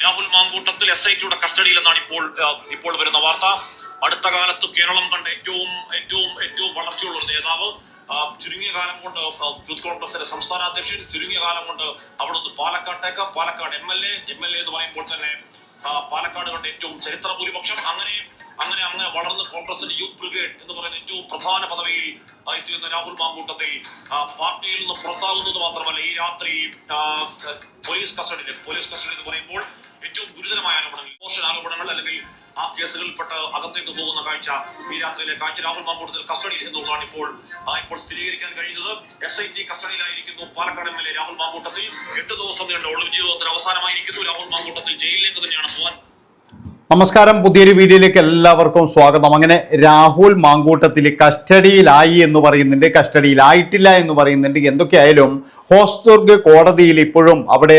രാഹുൽ മാങ്കൂട്ടത്തിൽ SITയുടെ കസ്റ്റഡിയിലെന്നാണ് ഇപ്പോൾ വരുന്ന വാർത്ത. അടുത്ത കാലത്ത് കേരളം കണ്ട ഏറ്റവും വളർച്ചയുള്ള ഒരു നേതാവ്, ചുരുങ്ങിയ കാലം കൊണ്ട് യൂത്ത് കോൺഗ്രസിന്റെ സംസ്ഥാന അധ്യക്ഷൻ, ചുരുങ്ങിയ കാലം കൊണ്ട് അവിടുന്ന് പാലക്കാട്ടേക്ക്, പാലക്കാട് MLA എന്ന് പറയുമ്പോൾ തന്നെ പാലക്കാട് കണ്ട ഏറ്റവും ചരിത്ര ഭൂരിപക്ഷം, അങ്ങനെ വളർന്ന് കോൺഗ്രസിന്റെ യൂത്ത് ബ്രിഗേഡ് എന്ന് പറയുന്ന ഏറ്റവും പ്രധാന പദവിയിൽ എത്തിയുന്ന രാഹുൽ മാങ്കൂട്ടത്തിൽ പാർട്ടിയിൽ നിന്ന് പുറത്താകുന്നത് മാത്രമല്ല, ഈ രാത്രി പോലീസ് കസ്റ്റഡി എന്ന് പറയുമ്പോൾ ഏറ്റവും ഗുരുതരമായ ആരോപണങ്ങൾ അല്ലെങ്കിൽ ആ കേസുകളിൽപ്പെട്ട് അകത്തേക്ക് പോകുന്ന കാഴ്ച, ഈ രാത്രിയിലെ കാഴ്ച രാഹുൽ മാങ്കൂട്ടത്തിൽ കസ്റ്റഡിയിൽ എന്നുള്ളതാണ് ഇപ്പോൾ സ്ഥിരീകരിക്കാൻ കഴിയുന്നത്. SIT കസ്റ്റഡിയിലായിരിക്കുന്നു Palakkad MLA Rahul Mamkootathil. 8 ദിവസം നീണ്ട ഒളിവ് ജീവിതത്തിന് അവസാനമായിരിക്കുന്നു. രാഹുൽ മാങ്കൂട്ടത്തിൽ ജയിലിലേക്ക് തന്നെയാണ് പോകാൻ. നമസ്കാരം, പുതിയൊരു വീഡിയോയിലേക്ക് എല്ലാവർക്കും സ്വാഗതം. അങ്ങനെ രാഹുൽ മാങ്കൂട്ടത്തിൽ കസ്റ്റഡിയിലായി എന്ന് പറയുന്നുണ്ട്, കസ്റ്റഡിയിലായിട്ടില്ല എന്ന് പറയുന്നുണ്ട്. എന്തൊക്കെയായാലും ഹോസ്ദുർഗ് കോടതിയിൽ ഇപ്പോഴും അവിടെ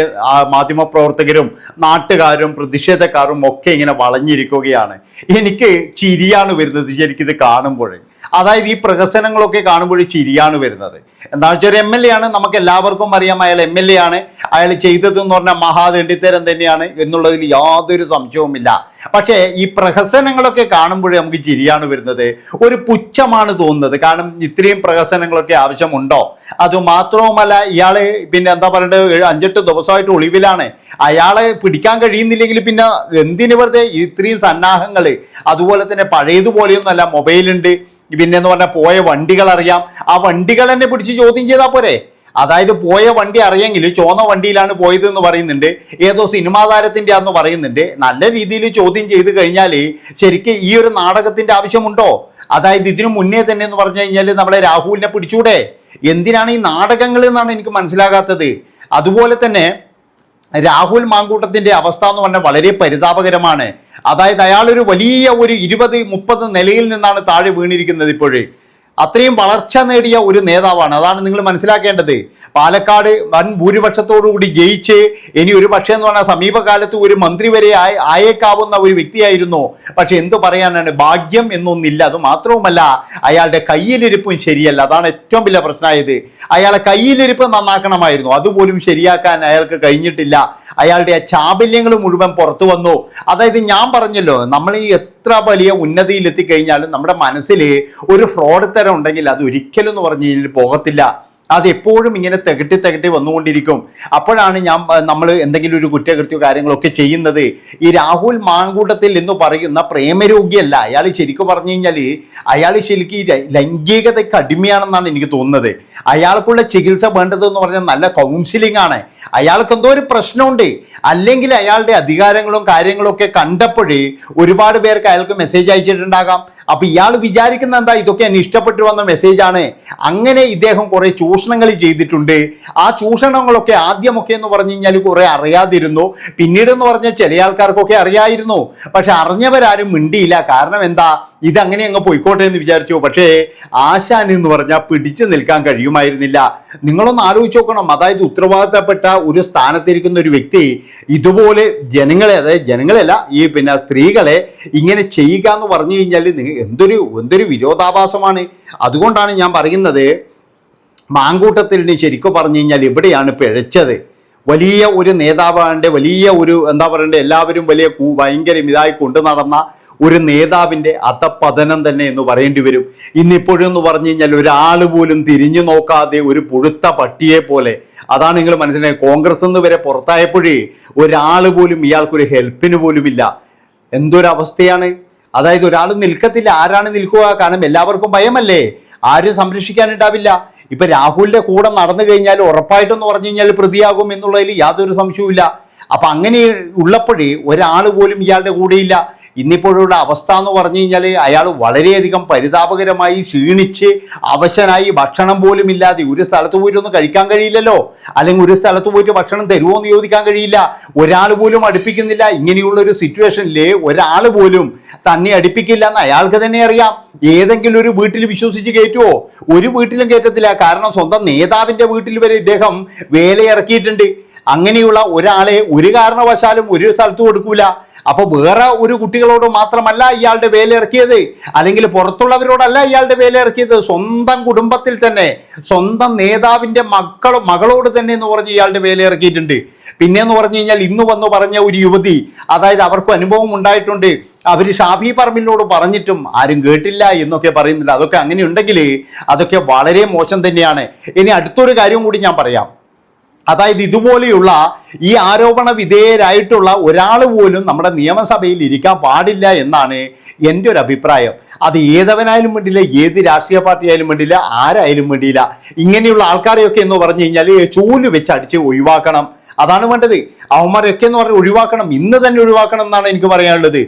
മാധ്യമപ്രവർത്തകരും നാട്ടുകാരും പ്രതിഷേധക്കാരും ഒക്കെ ഇങ്ങനെ വളഞ്ഞിരിക്കുകയാണ്. എനിക്ക് ചിരിയാണ് വരുന്നത് ശരിക്കിത് കാണുമ്പോൾ. അതായത് ഈ പ്രഹസനങ്ങളൊക്കെ കാണുമ്പോൾ ചിരിയാണ് വരുന്നത്. എന്താണെന്ന് വെച്ചാൽ ഒരു MLA ആണ്, നമുക്ക് എല്ലാവർക്കും അറിയാം അയാൾ MLA ആണ്. അയാൾ ചെയ്തതെന്ന് പറഞ്ഞാൽ മഹാദണ്ഡിത്തരം തന്നെയാണ് എന്നുള്ളതിൽ യാതൊരു സംശയവുമില്ല. പക്ഷേ ഈ പ്രഹസനങ്ങളൊക്കെ കാണുമ്പോഴേ നമുക്ക് ചിരിയാണ് വരുന്നത്, ഒരു പുച്ഛമാണ് തോന്നുന്നത്. കാരണം ഇത്രയും പ്രഹസനങ്ങളൊക്കെ ആവശ്യമുണ്ടോ? അതുമാത്രവുമല്ല, ഇയാള് പിന്നെ എന്താ പറയേണ്ടത്, 5-8 ദിവസമായിട്ട് ഒളിവിലാണ്. അയാളെ പിടിക്കാൻ കഴിയുന്നില്ലെങ്കിൽ പിന്നെ എന്തിനു വെറുതെ ഇത്രയും സന്നാഹങ്ങൾ? അതുപോലെ തന്നെ പഴയതുപോലെയൊന്നുമല്ല, മൊബൈലുണ്ട്, പിന്നെന്ന് പറഞ്ഞാൽ പോയ വണ്ടികൾ അറിയാം. ആ വണ്ടികൾ തന്നെ പിടിച്ച് ചോദ്യം ചെയ്താൽ പോരെ? അതായത് പോയ വണ്ടി അറിയെങ്കിൽ ചുവന്ന വണ്ടിയിലാണ് പോയത് എന്ന് പറയുന്നുണ്ട്, ഏതോ സിനിമാ താരത്തിന്റെ ആണെന്ന് പറയുന്നുണ്ട്. നല്ല രീതിയിൽ ചോദ്യം ചെയ്ത് കഴിഞ്ഞാൽ ശരിക്കും ഈ ഒരു നാടകത്തിന്റെ ആവശ്യമുണ്ടോ? അതായത് ഇതിനു മുന്നേ തന്നെ എന്ന് പറഞ്ഞു കഴിഞ്ഞാൽ നമ്മളെ രാഹുലിനെ പിടിച്ചൂടെ? എന്തിനാണ് ഈ നാടകങ്ങൾ എന്നാണ് എനിക്ക് മനസ്സിലാകാത്തത്. അതുപോലെ തന്നെ രാഹുൽ മാങ്കൂട്ടത്തിന്റെ അവസ്ഥ എന്ന് പറഞ്ഞാൽ വളരെ പരിതാപകരമാണ്. അതായത് അയാൾ ഒരു വലിയ 20-30 നിലയിൽ നിന്നാണ് താഴെ വീണിരിക്കുന്നത്. ഇപ്പോഴേ അത്രയും വളർച്ച നേടിയ ഒരു നേതാവാണ്. അതാണ് നിങ്ങൾ മനസ്സിലാക്കേണ്ടത്. പാലക്കാട് വൻ ഭൂരിപക്ഷത്തോടുകൂടി ജയിച്ച് ഇനി ഒരു പക്ഷേ എന്ന് പറഞ്ഞാൽ സമീപകാലത്ത് ഒരു മന്ത്രി വരെ ആയേക്കാവുന്ന ഒരു വ്യക്തിയായിരുന്നു. പക്ഷെ എന്തു പറയാനാണ്, ഭാഗ്യം എന്നൊന്നില്ല. അത് മാത്രവുമല്ല, അയാളുടെ കയ്യിലിരിപ്പും ശരിയല്ല. അതാണ് ഏറ്റവും വലിയ പ്രശ്നമായത്. അയാളെ കയ്യിലിരിപ്പ് നന്നാക്കണമായിരുന്നു, അതുപോലും ശരിയാക്കാൻ അയാൾക്ക് കഴിഞ്ഞിട്ടില്ല. അയാളുടെ ആ ചാബല്യങ്ങൾ മുഴുവൻ പുറത്തു വന്നു. അതായത് ഞാൻ പറഞ്ഞല്ലോ, നമ്മൾ ഈ എത്ര വലിയ ഉന്നതിയിൽ എത്തിക്കഴിഞ്ഞാലും നമ്മുടെ മനസ്സിൽ ഒരു ഫ്രോഡ് തരം ഉണ്ടെങ്കിൽ അത് ഒരിക്കലും എന്ന് പറഞ്ഞു കഴിഞ്ഞാൽ പോകത്തില്ല. അതെപ്പോഴും ഇങ്ങനെ തികട്ടി വന്നുകൊണ്ടിരിക്കും. അപ്പോഴാണ് നമ്മൾ എന്തെങ്കിലും ഒരു കുറ്റകൃത്യോ കാര്യങ്ങളൊക്കെ ചെയ്യുന്നത്. ഈ രാഹുൽ മാങ്കൂട്ടത്തിൽ എന്ന് പറയുന്ന പ്രേമരോഗിയല്ല അയാൾ. ശരിക്കും പറഞ്ഞു കഴിഞ്ഞാൽ അയാൾ ശരിക്കും ഈ ലൈംഗികതയ്ക്ക് അടിമയാണെന്നാണ് എനിക്ക് തോന്നുന്നത്. അയാൾക്കുള്ള ചികിത്സ വേണ്ടതെന്ന് പറഞ്ഞാൽ നല്ല കൗൺസിലിംഗ് ആണ്. അയാൾക്ക് എന്തോ ഒരു പ്രശ്നമുണ്ട്. അല്ലെങ്കിൽ അയാളുടെ അധികാരങ്ങളും കാര്യങ്ങളും ഒക്കെ കണ്ടപ്പോഴേ ഒരുപാട് പേർക്ക് അയാൾക്ക് മെസ്സേജ് അയച്ചിട്ടുണ്ടാകാം. അപ്പൊ ഇയാൾ വിചാരിക്കുന്ന എന്താ, ഇതൊക്കെ എന്നെ ഇഷ്ടപ്പെട്ടു വന്ന മെസ്സേജാണ്. അങ്ങനെ ഇദ്ദേഹം കുറെ ചൂഷണങ്ങൾ ചെയ്തിട്ടുണ്ട്. ആ ചൂഷണങ്ങളൊക്കെ ആദ്യമൊക്കെ എന്ന് പറഞ്ഞു കഴിഞ്ഞാൽ കുറെ അറിയാതിരുന്നു. പിന്നീട് എന്ന് പറഞ്ഞാൽ ചില ആൾക്കാർക്കൊക്കെ അറിയായിരുന്നു. പക്ഷെ അറിഞ്ഞവരാരും മിണ്ടിയില്ല. കാരണം എന്താ, ഇതങ്ങനെ അങ്ങ് പോയിക്കോട്ടെ എന്ന് വിചാരിച്ചു. പക്ഷേ ആശാൻ എന്ന് പറഞ്ഞാൽ പിടിച്ചു നിൽക്കാൻ കഴിയുമായിരുന്നില്ല. നിങ്ങളൊന്ന് ആലോചിച്ച് നോക്കണം. അതായത് ഉത്തരവാദിത്തപ്പെട്ട ഒരു സ്ഥാനത്തിരിക്കുന്ന ഒരു വ്യക്തി ഇതുപോലെ ജനങ്ങളെ, അതായത് ജനങ്ങളല്ല, ഈ പിന്നെ സ്ത്രീകളെ ഇങ്ങനെ ചെയ്യുക എന്ന് പറഞ്ഞു കഴിഞ്ഞാൽ എന്തൊരു വിരോധാഭാസമാണ്. അതുകൊണ്ടാണ് ഞാൻ പറയുന്നത്, മാങ്കൂട്ടത്തിന് ശരിക്കും പറഞ്ഞു കഴിഞ്ഞാൽ ഇവിടെയാണ് പിഴച്ചത്. വലിയ ഒരു നേതാവാണ്ട്, വലിയ ഒരു എന്താ പറയണ്ടേ, എല്ലാവരും വലിയ ഭയങ്കര ഇതായി കൊണ്ടു നടന്ന ഒരു നേതാവിൻ്റെ അധപതനം തന്നെ എന്ന് പറയേണ്ടി വരും. ഇന്നിപ്പോഴും എന്ന് പറഞ്ഞു കഴിഞ്ഞാൽ ഒരാൾ പോലും തിരിഞ്ഞു നോക്കാതെ ഒരു പുഴുത്ത പട്ടിയെ പോലെ. അതാണ് നിങ്ങൾ മനസ്സിലായി. കോൺഗ്രസ് എന്ന് വരെ പുറത്തായപ്പോഴേ ഒരാൾ പോലും ഇയാൾക്കൊരു ഹെൽപ്പിന് പോലും ഇല്ല. എന്തൊരവസ്ഥയാണ്. അതായത് ഒരാൾ നിൽക്കത്തില്ല. ആരാണ് നിൽക്കുക? കാരണം എല്ലാവർക്കും ഭയമല്ലേ, ആരും സംരക്ഷിക്കാനുണ്ടാവില്ല. ഇപ്പൊ രാഹുലിന്റെ കൂടെ നടന്നു കഴിഞ്ഞാൽ ഉറപ്പായിട്ടെന്ന് പറഞ്ഞു കഴിഞ്ഞാൽ പ്രതിയാകും എന്നുള്ളതിൽ യാതൊരു സംശയവുമില്ല. അപ്പൊ അങ്ങനെ ഉള്ളപ്പോഴേ ഒരാൾ പോലും ഇയാളുടെ കൂടെയില്ല. ഇന്നിപ്പോഴുള്ള അവസ്ഥ എന്ന് പറഞ്ഞു കഴിഞ്ഞാൽ അയാൾ വളരെയധികം പരിതാപകരമായി ക്ഷീണിച്ച് അവശനായി, ഭക്ഷണം പോലും ഇല്ലാതെ. ഒരു സ്ഥലത്ത് പോയിട്ടൊന്നും കഴിക്കാൻ കഴിയില്ലല്ലോ, അല്ലെങ്കിൽ ഒരു സ്ഥലത്ത് പോയിട്ട് ഭക്ഷണം തരുമോ എന്ന് ചോദിക്കാൻ കഴിയില്ല. ഒരാൾ പോലും അടുപ്പിക്കുന്നില്ല. ഇങ്ങനെയുള്ള ഒരു സിറ്റുവേഷനിൽ ഒരാൾ പോലും തന്നെ അടുപ്പിക്കില്ല എന്ന് അയാൾക്ക് തന്നെ അറിയാം. ഏതെങ്കിലും ഒരു വീട്ടിൽ വിശ്വസിച്ച് കയറ്റുമോ? ഒരു വീട്ടിലും കയറ്റത്തില്ല. കാരണം സ്വന്തം നേതാവിന്റെ വീട്ടിൽ വരെ ഇദ്ദേഹം വേല ഇറക്കിയിട്ടുണ്ട്. അങ്ങനെയുള്ള ഒരാളെ ഒരു കാരണവശാലും ഒരു സ്ഥലത്ത് കൊടുക്കൂല. അപ്പൊ വേറെ ഒരു കുട്ടികളോട് മാത്രമല്ല ഇയാളുടെ വേലയിറക്കിയത്, അല്ലെങ്കിൽ പുറത്തുള്ളവരോടല്ല ഇയാളുടെ വേലയിറക്കിയത്, സ്വന്തം കുടുംബത്തിൽ തന്നെ സ്വന്തം നേതാവിന്റെ മകളോട് തന്നെ എന്ന് പറഞ്ഞ് ഇയാളുടെ വേലയിറക്കിയിട്ടുണ്ട്. പിന്നെന്ന് പറഞ്ഞു കഴിഞ്ഞാൽ ഇന്ന് വന്നു പറഞ്ഞ ഒരു യുവതി, അതായത് അവർക്കും അനുഭവം ഉണ്ടായിട്ടുണ്ട്, അവർ ഷാഫി പറമ്പിലിനോട് പറഞ്ഞിട്ടും ആരും കേട്ടില്ല എന്നൊക്കെ പറയുന്നുണ്ട്. അതൊക്കെ അങ്ങനെ ഉണ്ടെങ്കിൽ അതൊക്കെ വളരെ മോശം തന്നെയാണ്. ഇനി അടുത്തൊരു കാര്യം കൂടി ഞാൻ പറയാം. അതായത് ഇതുപോലെയുള്ള ഈ ആരോപണ വിധേയരായിട്ടുള്ള ഒരാൾ പോലും നമ്മുടെ നിയമസഭയിൽ ഇരിക്കാൻ പാടില്ല എന്നാണ് എൻ്റെ ഒരു അഭിപ്രായം. അത് ഏതവനായാലും വേണ്ടില്ല, ഏത് രാഷ്ട്രീയ പാർട്ടി ആയാലും വേണ്ടില്ല, ആരായാലും വേണ്ടിയില്ല. ഇങ്ങനെയുള്ള ആൾക്കാരെയൊക്കെ എന്ന് പറഞ്ഞു കഴിഞ്ഞാൽ ചൂല് വെച്ച് അടിച്ച് ഒഴിവാക്കണം. അതാണ് വേണ്ടത്. അവന്മാരൊക്കെ എന്ന് പറഞ്ഞാൽ ഒഴിവാക്കണം, ഇന്ന് തന്നെ ഒഴിവാക്കണം എന്നാണ് എനിക്ക് പറയാനുള്ളത്.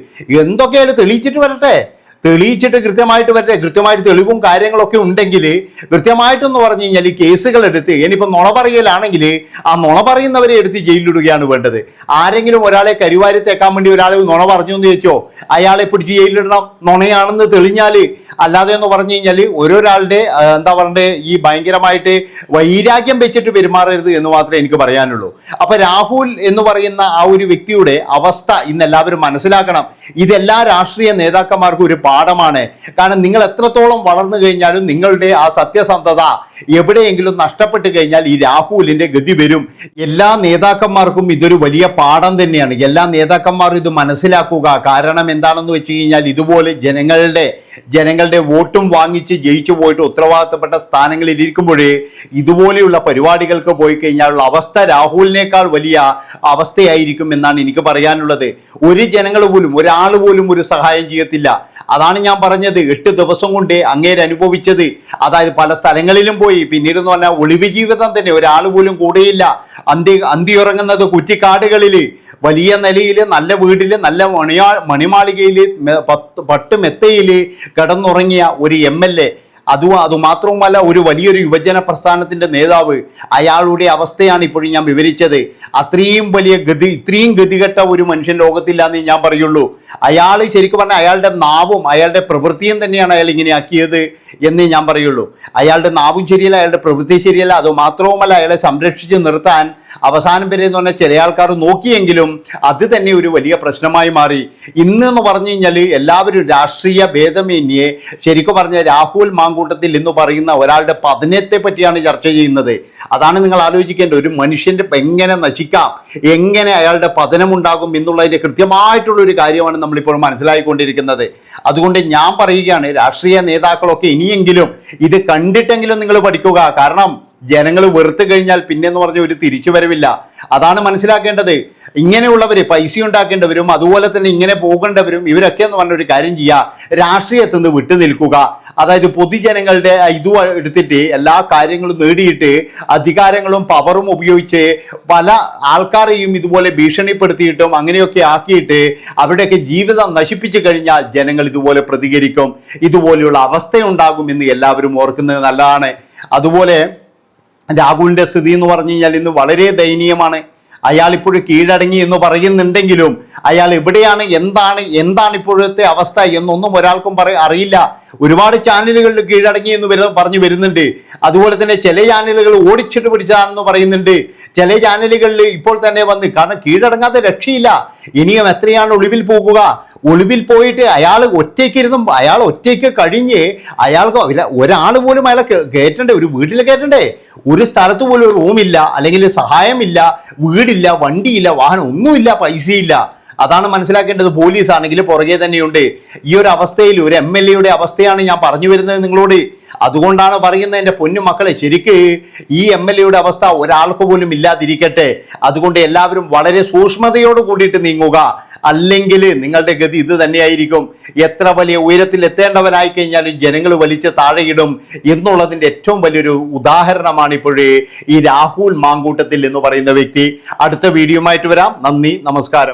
എന്തൊക്കെയായാലും തെളിയിച്ചിട്ട് വരട്ടെ, തെളിയിച്ചിട്ട് കൃത്യമായിട്ട് വരട്ടെ. കൃത്യമായിട്ട് തെളിവും കാര്യങ്ങളൊക്കെ ഉണ്ടെങ്കിൽ കൃത്യമായിട്ടെന്ന് പറഞ്ഞു കഴിഞ്ഞാൽ കേസുകൾ എടുത്ത്, ഇനിയിപ്പോൾ നുണ പറയലാണെങ്കിൽ ആ നുണ പറയുന്നവരെ എടുത്ത് ജയിലിലിടുകയാണ് വേണ്ടത്. ആരെങ്കിലും ഒരാളെ കരിവാരി തേക്കാൻ വേണ്ടി ഒരാൾ നുണ പറഞ്ഞു എന്ന് ചോദിച്ചോ, അയാളെ പിടിച്ച് ജയിലിലിടണം, നുണയാണെന്ന് തെളിഞ്ഞാൽ. അല്ലാതെ എന്ന് പറഞ്ഞു കഴിഞ്ഞാൽ ഓരോരാളുടെ എന്താ പറയണ്ടേ, ഈ ഭയങ്കരമായിട്ട് വൈരാഗ്യം വെച്ചിട്ട് പെരുമാറരുത് എന്ന് മാത്രമേ എനിക്ക് പറയാനുള്ളൂ. അപ്പൊ രാഹുൽ എന്ന് പറയുന്ന ആ ഒരു വ്യക്തിയുടെ അവസ്ഥ ഇന്ന് എല്ലാവരും മനസ്സിലാക്കണം. ഇതെല്ലാ രാഷ്ട്രീയ നേതാക്കന്മാർക്കും ഒരു പാഠമാണ്. കാരണം നിങ്ങൾ എത്രത്തോളം വളർന്നു കഴിഞ്ഞാലും നിങ്ങളുടെ ആ സത്യസന്ധത എവിടെയെങ്കിലും നഷ്ടപ്പെട്ട് കഴിഞ്ഞാൽ ഈ രാഹുലിന്റെ ഗതി വരും. എല്ലാ നേതാക്കന്മാർക്കും ഇതൊരു വലിയ പാഠം തന്നെയാണ്. എല്ലാ നേതാക്കന്മാരും ഇത് മനസ്സിലാക്കുക. കാരണം എന്താണെന്ന് വെച്ച് കഴിഞ്ഞാൽ ഇതുപോലെ ജനങ്ങളുടെ വോട്ടും വാങ്ങിച്ച് ജയിച്ചു പോയിട്ട് ഉത്തരവാദിത്തപ്പെട്ട സ്ഥാനങ്ങളിൽ ഇരിക്കുമ്പോഴേ ഇതുപോലെയുള്ള പരിപാടികൾക്ക് പോയി കഴിഞ്ഞാലുള്ള അവസ്ഥ രാഹുലിനേക്കാൾ വലിയ അവസ്ഥയായിരിക്കും എന്നാണ് എനിക്ക് പറയാനുള്ളത്. ഒരു ജനങ്ങൾ പോലും, ഒരാൾ പോലും ഒരു സഹായം ചെയ്യത്തില്ല. അതാണ് ഞാൻ പറഞ്ഞത്, 8 ദിവസം കൊണ്ട് അങ്ങേര് അനുഭവിച്ചത്. അതായത് പല സ്ഥലങ്ങളിലും പോയി, പിന്നീട് എന്ന് പറഞ്ഞാൽ ഒളിവ് ജീവിതം തന്നെ, ഒരാൾ പോലും കൂടെയില്ല. അന്തി ഉറങ്ങുന്നത് കുറ്റിക്കാടുകളിൽ, വലിയ നിലയിൽ, നല്ല വീട്ടിൽ, നല്ല മണിമാളികയിൽ, പട്ട് മെത്തയിൽ കിടന്നുറങ്ങിയ ഒരു MLA. അതുമാത്രവുമല്ല, ഒരു വലിയൊരു യുവജന പ്രസ്ഥാനത്തിന്റെ നേതാവ്. അയാളുടെ അവസ്ഥയാണ് ഇപ്പോഴും ഞാൻ വിവരിച്ചത്. ഇത്രയും ഗതികെട്ട ഒരു മനുഷ്യൻ ലോകത്തില്ലാന്നേ ഞാൻ പറയുള്ളൂ. അയാൾ ശരിക്കും പറഞ്ഞാൽ അയാളുടെ നാവും അയാളുടെ പ്രവൃത്തിയും തന്നെയാണ് അയാൾ ഇങ്ങനെ ആക്കിയത് എന്നേ ഞാൻ പറയുള്ളൂ. അയാളുടെ നാവും ശരിയല്ല, അയാളുടെ പ്രവൃത്തി ശരിയല്ല. അതുമാത്രവുമല്ല, അയാളെ സംരക്ഷിച്ച് നിർത്താൻ അവസാനം വരെ എന്ന് പറഞ്ഞാൽ ചില ആൾക്കാർ നോക്കിയെങ്കിലും അത് തന്നെ ഒരു വലിയ പ്രശ്നമായി മാറി. ഇന്ന് പറഞ്ഞു കഴിഞ്ഞാൽ എല്ലാവരും രാഷ്ട്രീയ ഭേദമന്യേ ശരിക്കും പറഞ്ഞ രാഹുൽ മാങ്കൂട്ടത്തിൽ എന്ന് പറയുന്ന ഒരാളുടെ പതനത്തെ പറ്റിയാണ് ചർച്ച ചെയ്യുന്നത്. അതാണ് നിങ്ങൾ ആലോചിക്കേണ്ടത്. ഒരു മനുഷ്യന്റെ എങ്ങനെ നശിക്കാം, എങ്ങനെ അയാളുടെ പതനമുണ്ടാകും എന്നുള്ളതിന്റെ കൃത്യമായിട്ടുള്ള ഒരു കാര്യമാണ് നമ്മളിപ്പോൾ മനസ്സിലായിക്കൊണ്ടിരിക്കുന്നത്. അതുകൊണ്ട് ഞാൻ പറയുകയാണ്, രാഷ്ട്രീയ നേതാക്കളൊക്കെ ഇനിയെങ്കിലും ഇത് കണ്ടിട്ടെങ്കിലും നിങ്ങൾ പഠിക്കുക. കാരണം ജനങ്ങൾ വെറുത്തു കഴിഞ്ഞാൽ പിന്നെന്ന് പറഞ്ഞ ഒരു തിരിച്ചുവരവില്ല. അതാണ് മനസ്സിലാക്കേണ്ടത്. ഇങ്ങനെയുള്ളവര് പൈസ ഉണ്ടാക്കേണ്ടവരും അതുപോലെ തന്നെ ഇങ്ങനെ പോകേണ്ടവരും ഇവരൊക്കെ എന്ന് പറഞ്ഞൊരു കാര്യം ചെയ്യുക, രാഷ്ട്രീയത്തിൽ നിന്ന് വിട്ടു നിൽക്കുക. അതായത് പൊതുജനങ്ങളുടെ ഇത് എടുത്തിട്ട് എല്ലാ കാര്യങ്ങളും നേടിയിട്ട് അധികാരങ്ങളും പവറും ഉപയോഗിച്ച് പല ആൾക്കാരെയും ഇതുപോലെ ഭീഷണിപ്പെടുത്തിയിട്ടും അങ്ങനെയൊക്കെ ആക്കിയിട്ട് അവരുടെയൊക്കെ ജീവിതം നശിപ്പിച്ചു കഴിഞ്ഞാൽ ജനങ്ങൾ ഇതുപോലെ പ്രതികരിക്കും. ഇതുപോലെയുള്ള അവസ്ഥയുണ്ടാകും എന്ന് എല്ലാവരും ഓർക്കുന്നത് നല്ലതാണ്. അതുപോലെ രാഹുലിന്റെ സ്ഥിതി എന്ന് പറഞ്ഞു കഴിഞ്ഞാൽ ഇന്ന് വളരെ ദയനീയമാണ്. അയാൾ ഇപ്പോഴും കീഴടങ്ങി എന്ന് പറയുന്നുണ്ടെങ്കിലും അയാൾ എവിടെയാണ്, എന്താണ് ഇപ്പോഴത്തെ അവസ്ഥ എന്നൊന്നും ഒരാൾക്കും അറിയില്ല. ഒരുപാട് ചാനലുകളിൽ കീഴടങ്ങി എന്ന് പറഞ്ഞു വരുന്നുണ്ട്. അതുപോലെ തന്നെ ചില ചാനലുകൾ ഓടിച്ചിട്ട് പിടിച്ചതാണെന്ന് പറയുന്നുണ്ട്. ചില ചാനലുകളിൽ ഇപ്പോൾ തന്നെ വന്ന്, കാരണം കീഴടങ്ങാതെ രക്ഷയില്ല. ഇനിയും എത്രയാണ് ഒളിവിൽ പോകുക? ഒളിവിൽ പോയിട്ട് അയാൾ ഒറ്റയ്ക്ക് കഴിഞ്ഞ് അയാൾക്ക് ഒരാൾ പോലും അയാളെ കയറ്റണ്ടേ, ഒരു വീട്ടിൽ കയറ്റണ്ടേ, ഒരു സ്ഥലത്ത് പോലും ഒരു റൂമില്ല, അല്ലെങ്കിൽ സഹായമില്ല, വീടില്ല, വണ്ടിയില്ല, വാഹനം ഒന്നുമില്ല, പൈസയില്ല. അതാണ് മനസ്സിലാക്കേണ്ടത്. പോലീസ് ആണെങ്കിൽ പുറകെ തന്നെയുണ്ട്. ഈ ഒരു അവസ്ഥയിൽ ഒരു MLA അവസ്ഥയാണ് ഞാൻ പറഞ്ഞു വരുന്നത് നിങ്ങളോട്. അതുകൊണ്ടാണ് പറയുന്നത്, എൻ്റെ പൊന്നു മക്കളെ, ശരിക്ക് ഈ MLA അവസ്ഥ ഒരാൾക്ക് പോലും ഇല്ലാതിരിക്കട്ടെ. അതുകൊണ്ട് എല്ലാവരും വളരെ സൂക്ഷ്മതയോട് കൂടിയിട്ട് നീങ്ങുക. അല്ലെങ്കിൽ നിങ്ങളുടെ ഗതി ഇത് തന്നെയായിരിക്കും. എത്ര വലിയ ഉയരത്തിൽ എത്തേണ്ടവനായി കഴിഞ്ഞാലും ജനങ്ങൾ വലിച്ച് താഴെയിടും എന്നുള്ളതിൻ്റെ ഏറ്റവും വലിയൊരു ഉദാഹരണമാണ് ഇപ്പോഴേ ഈ രാഹുൽ മാങ്കൂട്ടത്തിൽ എന്ന് പറയുന്ന വ്യക്തി. അടുത്ത വീഡിയോയുമായിട്ട് വരാം. നന്ദി, നമസ്കാരം.